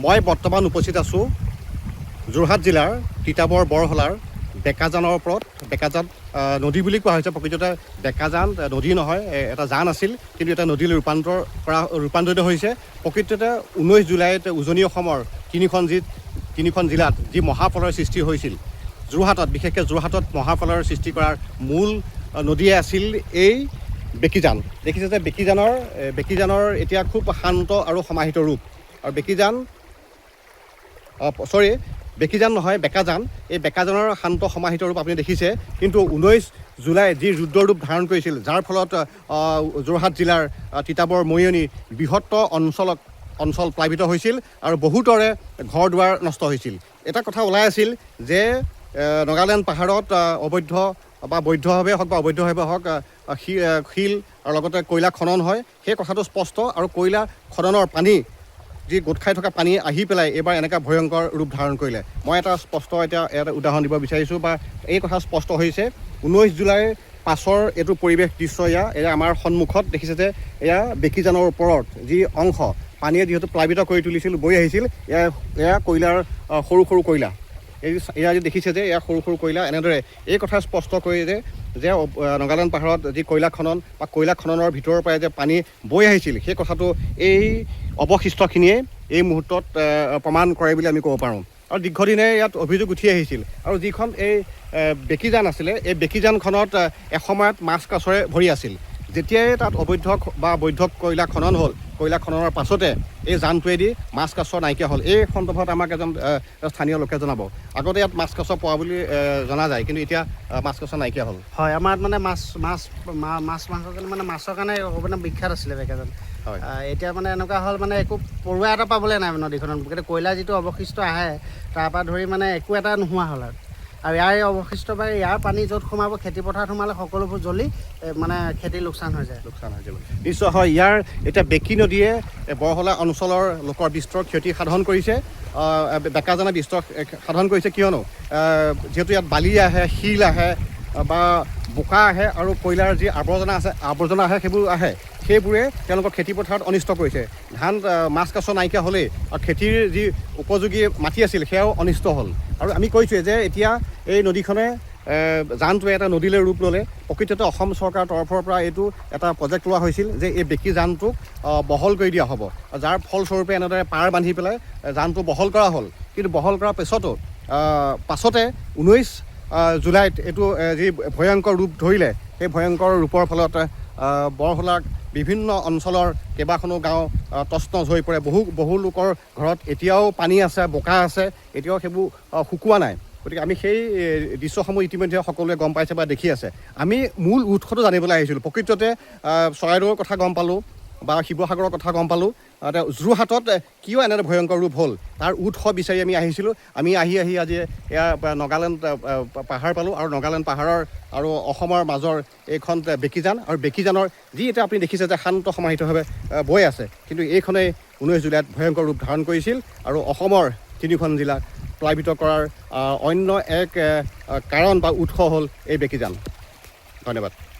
মই বৰ্তমান উপস্থিত আছোঁ যোৰহাট জিলাৰ তিতাবৰ বৰহলাৰ বেকাজানৰ ওপৰত। বেকাজান নদী বুলি কোৱা হৈছে, প্ৰকৃততে বেকাজান নদী নহয়, এটা জান আছিল, কিন্তু এটা নদীলৈ ৰূপান্তৰিত হৈছে। প্ৰকৃততে 19 জুলাইত উজনি অসমৰ তিনিখন জিলাত যি মহাপ্ৰলয়ৰ সৃষ্টি হৈছিল, যোৰহাটত বিশেষকৈ যোৰহাটত মহাপ্ৰলয়ৰ সৃষ্টি কৰাৰ মূল নদীয়ে আছিল এই বেকীজান। দেখিছে যে বেকীজানৰ এতিয়া খুব শান্ত আৰু সমাহিত ৰূপ। আৰু বেকীজান নহয়, বেকাজান। এই বেকাজানৰ শান্ত সমাহিত ৰূপ আপুনি দেখিছে। কিন্তু 19 জুলাই যি ৰুদ্ৰৰূপ ধাৰণ কৰিছিল, যাৰ ফলত যোৰহাট জিলাৰ তিতাবৰ মৰিয়নি বৃহত্ত অঞ্চল প্লাবিত হৈছিল আৰু বহুতৰে ঘৰ দুৱাৰ নষ্ট হৈছিল। এটা কথা ওলাই আছিল যে নাগালেণ্ড পাহাৰত বৈধভাৱে হওক বা অবৈধভাৱে হওক শিল আৰু লগতে কয়লা খনন হয়। সেই কথাটো স্পষ্ট। আৰু কয়লা খননৰ পানী যি গোট খাই থকা পানী আহি পেলাই এইবাৰ এনেকুৱা ভয়ংকৰ ৰূপ ধাৰণ কৰিলে। মই এটা স্পষ্ট এটা উদাহৰণ দিব বিচাৰিছোঁ, বা এই কথা স্পষ্ট হৈছে 19 জুলাইৰ পাছৰ এইটো পৰিৱেশ দৃশ্য। এয়া আমাৰ সন্মুখত দেখিছে যে এয়া বেকীজানৰ ওপৰত যি অংশ পানীয়ে যিহেতু প্লাবিত কৰি তুলিছিল, বৈ আহিছিল, এয়া কয়লাৰ সৰু সৰু কয়লা। এয়া যি দেখিছে যে এয়া সৰু সৰু কয়লা। এনেদৰে এই কথা স্পষ্ট কৰি যে নাগালেণ্ড পাহাৰত যি কয়লা খনন বা কয়লা খননৰ ভিতৰৰ পৰাই যে পানী বৈ আহিছিল, সেই কথাটো এই অৱশিষ্টখিনিয়ে এই মুহূৰ্তত প্ৰমাণ কৰে বুলি আমি ক'ব পাৰোঁ। আৰু দীৰ্ঘদিনে ইয়াত অভিযোগ উঠি আহিছিল। আৰু যিখন এই বেকীজান আছিলে, এই বেকীজানখনত এসময়ত মাছ কাছৰে ভৰি আছিল। যেতিয়াই তাত বৈধ কয়লা খনন হ'ল, কয়লা খননৰ পাছতে এই জানটোৱেদি মাছ কাছ নাইকিয়া হ'ল। এই সন্দৰ্ভত আমাক এজন স্থানীয় লোকে জনাব। আগতে ইয়াত মাছ কাছ পোৱা বুলি জনা যায়, কিন্তু এতিয়া মাছ কাছ নাইকিয়া হ'ল। হয়, আমাৰ মানে মাংসৰ কাৰণে মানে মাছৰ কাৰণে মানে বিখ্যাত আছিলে বেকাজান। হয়, এতিয়া মানে এনেকুৱা হ'ল মানে একো পৰুৱা এটা পাবলৈ নাই নদীখনত। গতিকে কয়লা যিটো অৱশিষ্ট আহে তাৰপৰা ধৰি মানে একো এটা নোহোৱা হ'ল। আৰু ইয়াৰ অৱশিষ্ট বা ইয়াৰ পানী য'ত সোমাব, খেতিপথাৰত সোমালে সকলোবোৰ জ্বলি মানে খেতিৰ লোকচান হৈ যায়। নিশ্চয় হয়। ইয়াৰ এতিয়া বেকী নদীয়ে বৰহলা অঞ্চলৰ লোকৰ বিস্তৰ ক্ষতি সাধন কৰিছে, বেকাজানে বিস্তৰ সাধন কৰিছে। কিয়নো যিহেতু ইয়াত বালি আহে, শিল আহে বা বোকা আহে আৰু কয়লাৰ যি আৱৰ্জনা আহে, সেইবোৰে তেওঁলোকৰ খেতিপথাৰত অনিষ্ট কৰিছে। মাছ কাছ নাইকিয়া হ'লেই আৰু খেতিৰ যি উপযোগী মাটি আছিল সেয়াও অনিষ্ট হ'ল। আৰু আমি কৈছোঁৱে যে এতিয়া এই নদীখনে জানটোৱে এটা নদীলৈ ৰূপ ল'লে। প্ৰকৃততে অসম চৰকাৰৰ তৰফৰ পৰা এইটো এটা প্ৰজেক্ট লোৱা হৈছিল যে এই বেকী জানটোক বহল কৰি দিয়া হ'ব, যাৰ ফলস্বৰূপে এনেদৰে পাৰ বান্ধি পেলাই জানটো বহল কৰা হ'ল। কিন্তু বহল কৰাৰ পাছতে 19 জুলাইত এইটো যি ভয়ংকৰ ৰূপ ধৰিলে, সেই ভয়ংকৰ ৰূপৰ ফলত বৰহলাৰ বিভিন্ন অঞ্চলৰ কেইবাখনো গাঁও তছনছ হৈ পৰে। বহু লোকৰ ঘৰত এতিয়াও পানী আছে, বোকা আছে, এতিয়াও সেইবোৰ শুকোৱা নাই। গতিকে আমি সেই দৃশ্যসমূহ ইতিমধ্যে সকলোৱে গম পাইছে বা দেখি আছে। আমি মূল উৎসটো জানিবলৈ আহিছিলোঁ। প্ৰকৃততে চৰাইদেউৰ কথা গম পালোঁ বা শিৱসাগৰৰ কথা গম পালোঁ। যোৰহাটত কিয় এনে ভয়ংকৰ ৰূপ হ'ল তাৰ উৎস বিচাৰি আমি আহিছিলোঁ। আমি আহি আজি এয়া নাগালেণ্ড পাহাৰ পালোঁ। আৰু নাগালেণ্ড পাহাৰৰ আৰু অসমৰ মাজৰ এইখন বেকীজান। আৰু বেকীজানৰ যি এতিয়া আপুনি দেখিছে যে শান্ত সমাহিতভাৱে বৈ আছে, কিন্তু এইখনেই 19 জুলাইত ভয়ংকৰ ৰূপ ধাৰণ কৰিছিল আৰু অসমৰ 3খন জিলাক প্লাবিত কৰাৰ অন্য এক কাৰণ বা উৎস হ'ল এই বেকীজান। ধন্যবাদ।